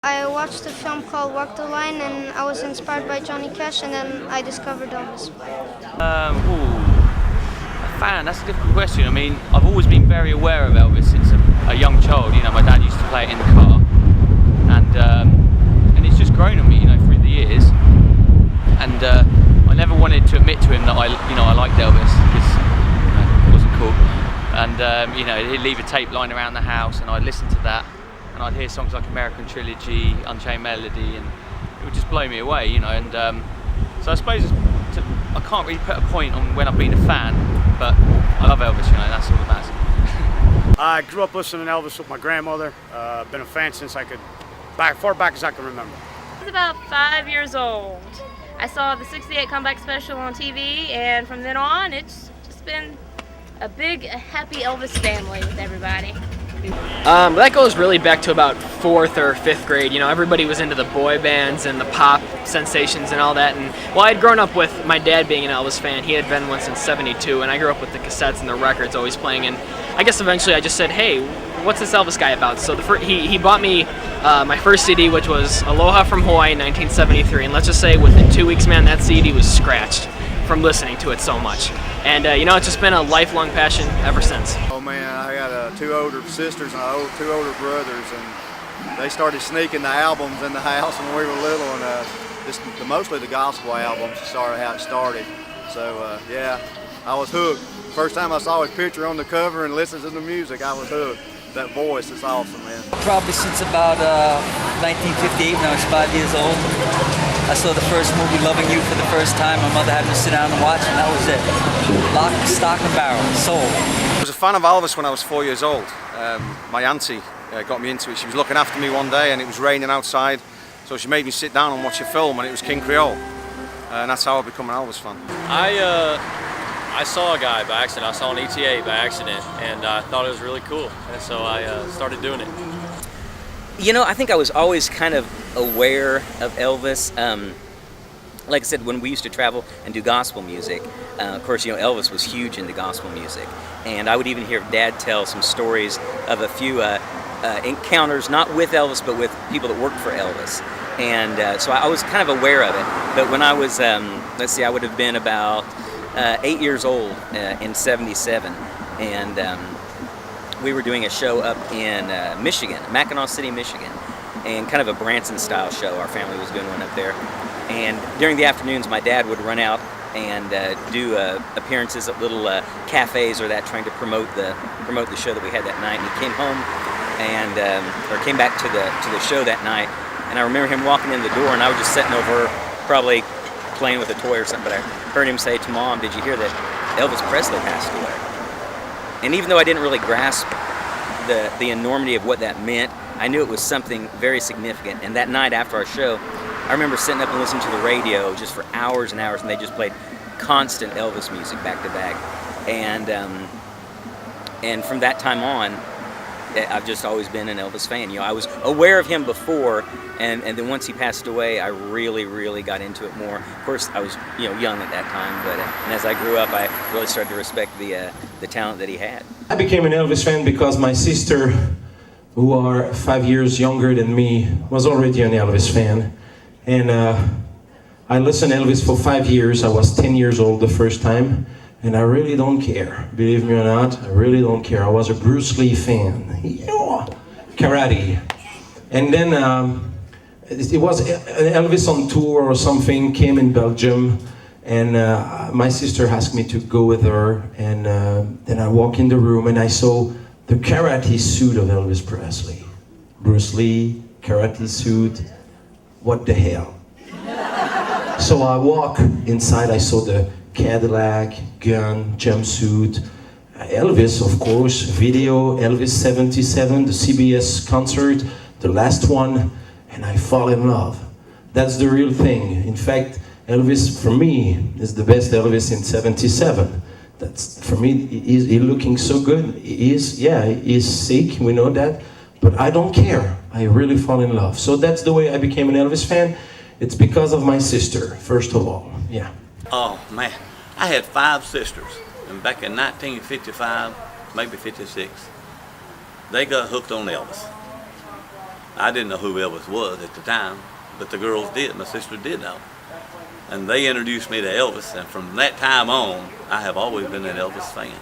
I watched a film called Walk the Line, and I was inspired by Johnny Cash, and then I discovered Elvis. A fan, that's a difficult question. I mean, I've always been very aware of Elvis since a young child. You know, my dad used to play it in the car, and it's just grown on me, you know, through the years. And I never wanted to admit to him that I liked Elvis, because it wasn't cool. And you know, he'd leave a tape lying around the house, and I'd listen to that, and I'd hear songs like American Trilogy, Unchained Melody, and it would just blow me away, you know. And so I suppose I can't really put a point on when I've been a fan, but I love Elvis, you know, that's all that matters. I grew up listening to Elvis with my grandmother. Been a fan since far back as I can remember. I was about 5 years old. I saw the '68 comeback special on TV, and from then on, it's just been a big, happy Elvis family with everybody. That goes really back to about 4th or 5th grade. You know, everybody was into the boy bands and the pop sensations and all that. And well, I'd grown up with my dad being an Elvis fan. He had been one since '72, and I grew up with the cassettes and the records always playing. And I guess eventually I just said, hey, what's this Elvis guy about? So he bought me my first CD, which was Aloha from Hawaii, 1973. And let's just say within 2 weeks, man, that CD was scratched from listening to it so much. And you know, it's just been a lifelong passion ever since. Oh man, I got 2 older sisters and 2 older brothers, and they started sneaking the albums in the house when we were little, and mostly the gospel albums started how it started. So yeah, I was hooked. First time I saw his picture on the cover and listened to the music, I was hooked. That voice is awesome, man. Probably since about 1958 when I was 5 years old. I saw the first movie, Loving You, for the first time. My mother had me sit down and watch, and that was it. Lock, stock, and barrel, sold. I was a fan of Elvis when I was 4 years old. My auntie got me into it. She was looking after me one day, and it was raining outside, so she made me sit down and watch a film, and it was King Creole. And that's how I became an Elvis fan. I saw a guy by accident. I saw an ETA by accident, and I thought it was really cool, and so I started doing it. You know, I think I was always kind of aware of Elvis. Like I said, when we used to travel and do gospel music, of course, you know, Elvis was huge into gospel music. And I would even hear Dad tell some stories of a few encounters, not with Elvis, but with people that worked for Elvis. And so I was kind of aware of it. But when I was, let's see, I would have been about 8 years old in '77. And we were doing a show up in Michigan, Mackinac City, Michigan, and kind of a Branson-style show. Our family was doing one up there. And during the afternoons, my dad would run out and do appearances at little cafes or that, trying to promote the show that we had that night. And he came home and or came back to the show that night. And I remember him walking in the door, and I was just sitting over, probably playing with a toy or something. But I heard him say to Mom, "Did you hear that Elvis Presley passed away?" And even though I didn't really grasp the enormity of what that meant, I knew it was something very significant. And that night after our show, I remember sitting up and listening to the radio just for hours and hours, and they just played constant Elvis music back to back. And from that time on, I've just always been an Elvis fan. You know, I was aware of him before, and then once he passed away, I really got into it more. Of course, I was, you know, young at that time, but and as I grew up, I really started to respect the talent that he had. I became an Elvis fan because my sister, who are 5 years younger than me, was already an Elvis fan, and I listened to Elvis for 5 years. I was 10 years old the first time. And I really don't care, believe me or not, I really don't care. I was a Bruce Lee fan, yeah. Karate. And then it was Elvis on tour or something, came in Belgium, and my sister asked me to go with her, and then I walked in the room and I saw the karate suit of Elvis Presley. Bruce Lee, karate suit, what the hell? So I walk inside, I saw the Cadillac, gun, jumpsuit, Elvis, of course, video, Elvis '77, the CBS concert, the last one, and I fall in love. That's the real thing. In fact, Elvis, for me, is the best Elvis in '77. That's, for me, he's looking so good. He's sick, we know that, but I don't care. I really fall in love. So that's the way I became an Elvis fan. It's because of my sister, first of all, yeah. Oh man, I had 5 sisters, and back in 1955, maybe 56, they got hooked on Elvis. I didn't know who Elvis was at the time, but the girls did. My sister did know. And they introduced me to Elvis, and from that time on, I have always been an Elvis fan.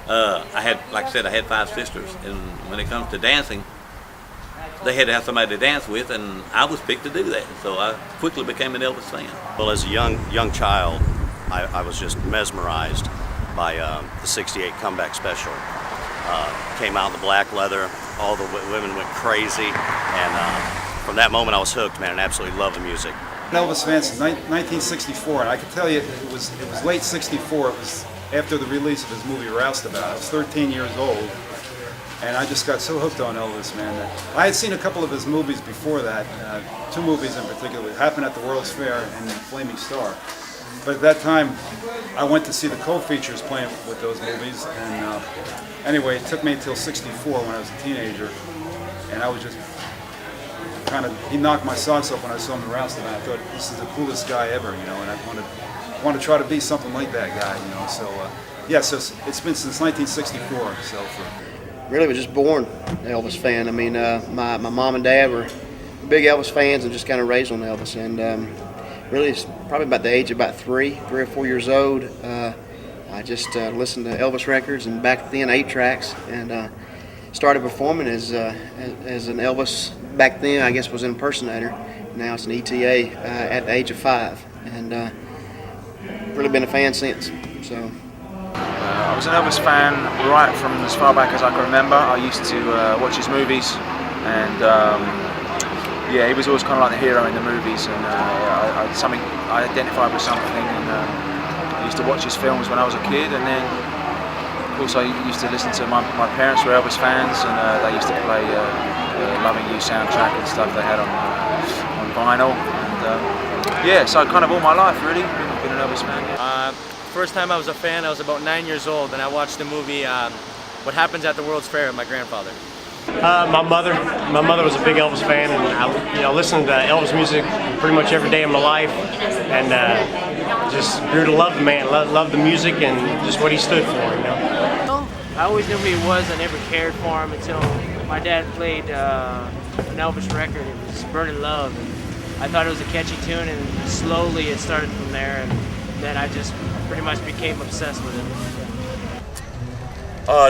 I had, like I said, I had 5 sisters, and when it comes to dancing, they had to have somebody to dance with, and I was picked to do that. So I quickly became an Elvis fan. Well, as a young child, I was just mesmerized by the '68 comeback special. Came out in the black leather, all the women went crazy, and from that moment I was hooked, man, and absolutely loved the music. Elvis fan since 1964, and I can tell you it was late '64. It was after the release of his movie Roustabout. I was 13 years old, and I just got so hooked on Elvis, man. I had seen a couple of his movies before that, 2 movies in particular. It happened at the World's Fair and Flaming Star. But at that time, I went to see the co-features playing with those movies, and anyway, it took me until '64 when I was a teenager, and I was just he knocked my socks off when I saw him in Roustabout. I thought, this is the coolest guy ever, you know, and I want to try to be something like that guy, you know. So, yeah, so it's been since 1964. So, really was just born an Elvis fan. I mean, my mom and dad were big Elvis fans and just kind of raised on Elvis. And really, it's probably about the age of about 3 or 4 years old. I just listened to Elvis records, and back then 8 tracks, and started performing as an Elvis. Back then, I guess, was an impersonator. Now it's an ETA at the age of 5, and really been a fan since. So. I was an Elvis fan right from as far back as I can remember. I used to watch his movies, and yeah, he was always kind of like the hero in the movies, and I identified with something, and I used to watch his films when I was a kid, and then of course I used to listen to my parents were Elvis fans, and they used to play Loving You soundtrack and stuff they had on vinyl, and yeah, so kind of all my life really been an Elvis fan. Yeah. First time I was a fan, I was about 9 years old, and I watched the movie What Happens at the World's Fair with my grandfather. My mother was a big Elvis fan, and I listened to Elvis music pretty much every day of my life, and just grew to love the man, love the music, and just what he stood for. You know. I always knew who he was. I never cared for him until my dad played an Elvis record. It was Burning Love. And I thought it was a catchy tune, and slowly it started from there, and then I just pretty much became obsessed with it.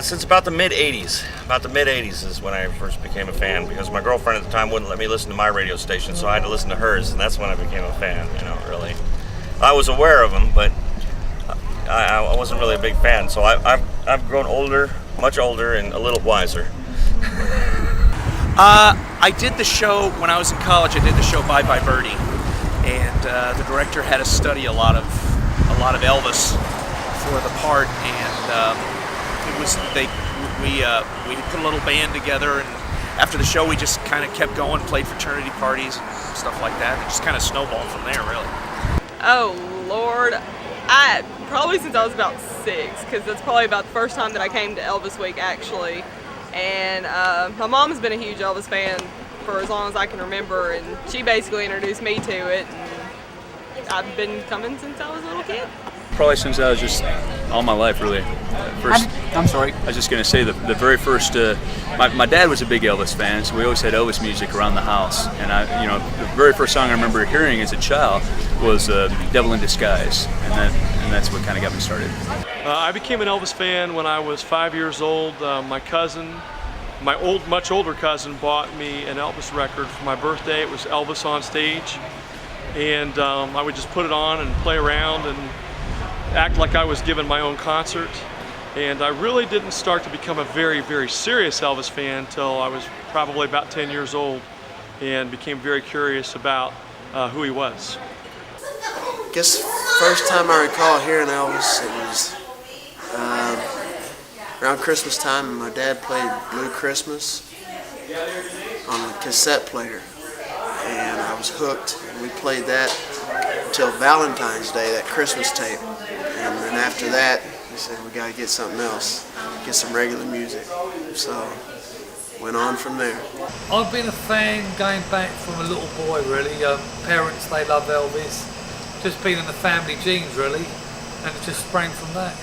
Since about the mid-'80s. About the mid-'80s is when I first became a fan, because my girlfriend at the time wouldn't let me listen to my radio station, so I had to listen to hers, and that's when I became a fan, you know, really. I was aware of him, but I wasn't really a big fan, so I've grown older, much older, and a little wiser. I did the show, when I was in college, I did the show Bye Bye Birdie, and the director had us study a lot of Elvis for the part, and we put a little band together, and after the show we just kind of kept going, played fraternity parties and stuff like that. It just kind of snowballed from there, really. Oh Lord, probably since I was about 6, because that's probably about the first time that I came to Elvis Week actually. And my mom's been a huge Elvis fan for as long as I can remember, and she basically introduced me to it, and I've been coming since I was a little kid. Probably since I was just all my life, really. I'm sorry. I was just going to say the very first. My dad was a big Elvis fan, so we always had Elvis music around the house. And the very first song I remember hearing as a child was "Devil in Disguise," and that's what kind of got me started. I became an Elvis fan when I was 5 years old. My cousin, much older cousin, bought me an Elvis record for my birthday. It was Elvis on Stage, and I would just put it on and play around and act like I was giving my own concert. And I really didn't start to become a very, very serious Elvis fan until I was probably about 10 years old, and became very curious about who he was. I guess first time I recall hearing Elvis, it was around Christmas time, and my dad played Blue Christmas on a cassette player, and I was hooked. And we played that until Valentine's Day, that Christmas tape. And then after that, we said, we gotta get something else, get some regular music. So, went on from there. I've been a fan going back from a little boy, really. Parents, they love Elvis. Just been in the family genes, really, and it just sprang from that.